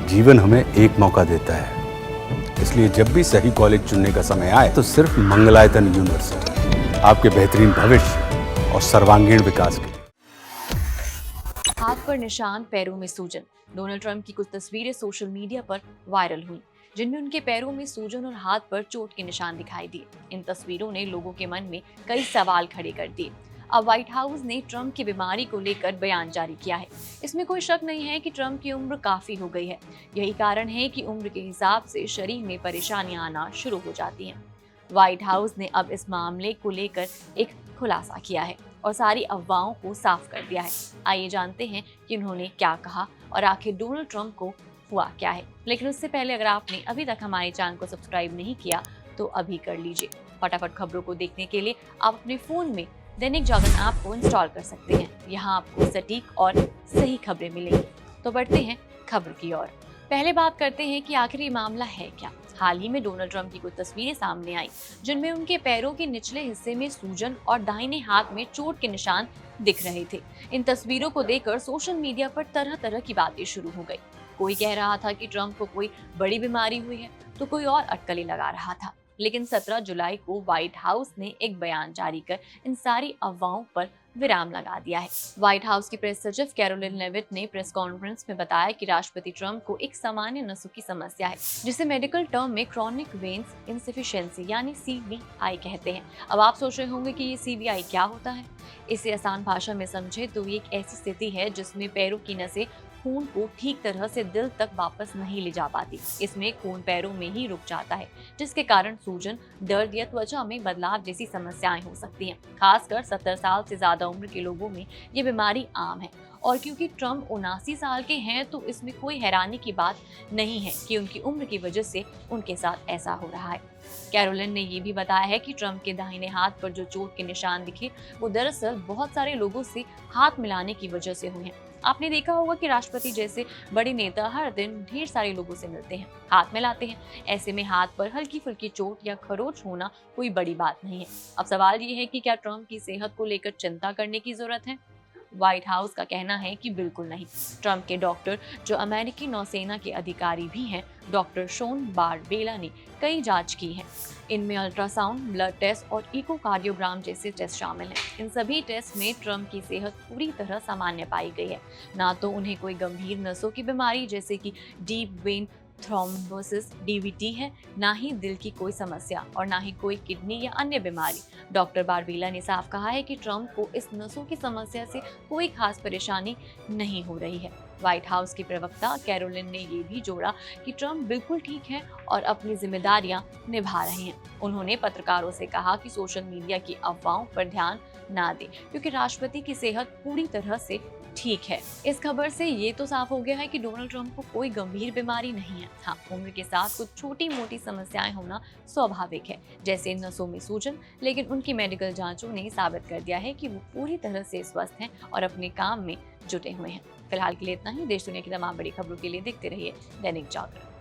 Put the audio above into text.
जीवन हमें एक मौका देता है, इसलिए जब भी सही कॉलेज चुनने का समय आए तो सिर्फ मंगलायतन यूनिवर्सिटी आपके बेहतरीन भविष्य और सर्वांगीण विकास के लिए। हाथ पर निशान, पैरों में सूजन। डोनाल्ड ट्रंप की कुछ तस्वीरें सोशल मीडिया पर वायरल हुई, जिनमें उनके पैरों में सूजन और हाथ पर चोट के निशान दिखाई दिए। इन तस्वीरों ने लोगों के मन में कई सवाल खड़े कर दिए। अब व्हाइट हाउस ने ट्रंप की बीमारी को लेकर बयान जारी किया है। इसमें कोई शक नहीं है कि ट्रंप की उम्र काफी हो गई है। यही कारण है कि उम्र के हिसाब से शरीर में परेशानियां आना शुरू हो जाती हैं। व्हाइट हाउस ने अब इस मामले को लेकर एक खुलासा किया है और सारी अफवाहों को साफ कर दिया है। आइए जानते हैं कि उन्होंने क्या कहा और आखिर डोनाल्ड ट्रंप को हुआ क्या है। लेकिन उससे पहले अगर आपने अभी तक हमारे चैनल को सब्सक्राइब नहीं किया तो अभी कर लीजिए। फटाफट खबरों को देखने के लिए आप अपने फोन में दैनिक जागरण ऐप को इंस्टॉल कर सकते हैं। यहाँ आपको सटीक और सही खबरें मिलेंगी। तो बढ़ते हैं खबर की ओर। पहले बात करते हैं कि आखिर ये मामला है क्या। हाल ही में डोनाल्ड ट्रंप की कुछ तस्वीरें सामने आई, जिनमें उनके पैरों के निचले हिस्से में सूजन और दाहिने हाथ में चोट के निशान दिख रहे थे। इन तस्वीरों को देखकर सोशल मीडिया पर तरह तरह की बातें शुरू हो गई। कोई कह रहा था कि ट्रंप को कोई बड़ी बीमारी हुई है, तो कोई और अटकलें लगा रहा था। लेकिन 17 जुलाई को व्हाइट हाउस ने एक बयान जारी कर इन सारी अफवाहों पर विराम लगा दिया है। व्हाइट हाउस की प्रेस सचिव कैरोलिन लेविट ने प्रेस कॉन्फ्रेंस में बताया कि राष्ट्रपति ट्रंप को एक सामान्य नसों की समस्या है, जिसे मेडिकल टर्म में क्रॉनिक वेन्स इनसफिशिएंसी यानी CVI कहते हैं। अब आप सोच रहे होंगे कि ये CVI क्या होता है। इसे आसान भाषा में समझे तो ये एक ऐसी स्थिति है जिसमें पैरों की नसें खून को ठीक तरह से दिल तक वापस नहीं ले जा पाती। इसमें खून पैरों में ही रुक जाता है, जिसके कारण सूजन, दर्द या त्वचा में बदलाव जैसी समस्याएं हो सकती हैं। खासकर 70 साल से ज्यादा उम्र के लोगों में ये बीमारी आम है। और क्योंकि ट्रंप 79 साल के हैं, तो इसमें कोई हैरानी की बात नहीं है कि उनकी उम्र की वजह से उनके साथ ऐसा हो रहा है। कैरोलिन ने ये भी बताया है कि ट्रंप के दाहिने हाथ पर जो चोट के निशान दिखे, वो दरअसल बहुत सारे लोगों से हाथ मिलाने की वजह से हुए हैं। आपने देखा होगा कि राष्ट्रपति जैसे बड़े नेता हर दिन ढेर सारे लोगों से मिलते हैं, हाथ मिलाते हैं। ऐसे में हाथ पर हल्की फुल्की चोट या खरोच होना कोई बड़ी बात नहीं है। अब सवाल ये है कि क्या ट्रंप की सेहत को लेकर चिंता करने की जरूरत है? व्हाइट हाउस का कहना है कि बिल्कुल नहीं। ट्रंप के डॉक्टर, जो अमेरिकी नौसेना के अधिकारी भी हैं, डॉक्टर शोन बारबेला ने कई जांच की है। इनमें अल्ट्रासाउंड, ब्लड टेस्ट और इकोकार्डियोग्राम जैसे टेस्ट शामिल हैं। इन सभी टेस्ट में ट्रंप की सेहत पूरी तरह सामान्य पाई गई है। ना तो उन्हें कोई गंभीर नसों की बीमारी जैसे कि डीप वेन थ्रोम्बोसिस DVT है, ना ही दिल की कोई समस्या और ना ही कोई किडनी या अन्य बीमारी। डॉक्टर बारबेला ने साफ कहा है कि ट्रंप को इस नसों की समस्या से कोई खास परेशानी नहीं हो रही है। व्हाइट हाउस की प्रवक्ता कैरोलिन ने ये भी जोड़ा कि ट्रंप बिल्कुल ठीक है और अपनी जिम्मेदारियां निभा रहे हैं। उन्होंने पत्रकारों से कहा कि सोशल मीडिया की अफवाहों पर ध्यान ना दें, क्योंकि राष्ट्रपति की सेहत पूरी तरह से ठीक है। इस खबर से ये तो साफ हो गया है कि डोनाल्ड ट्रंप को कोई गंभीर बीमारी नहीं है। हाँ, उम्र के साथ कुछ छोटी मोटी समस्याएं होना स्वाभाविक है, जैसे नसों में सूजन। लेकिन उनकी मेडिकल जांचों ने साबित कर दिया है कि वो पूरी तरह से स्वस्थ हैं और अपने काम में जुटे हुए हैं। फिलहाल के लिए इतना ही। देश दुनिया की तमाम बड़ी खबरों के लिए देखते रहिए दैनिक जागरण।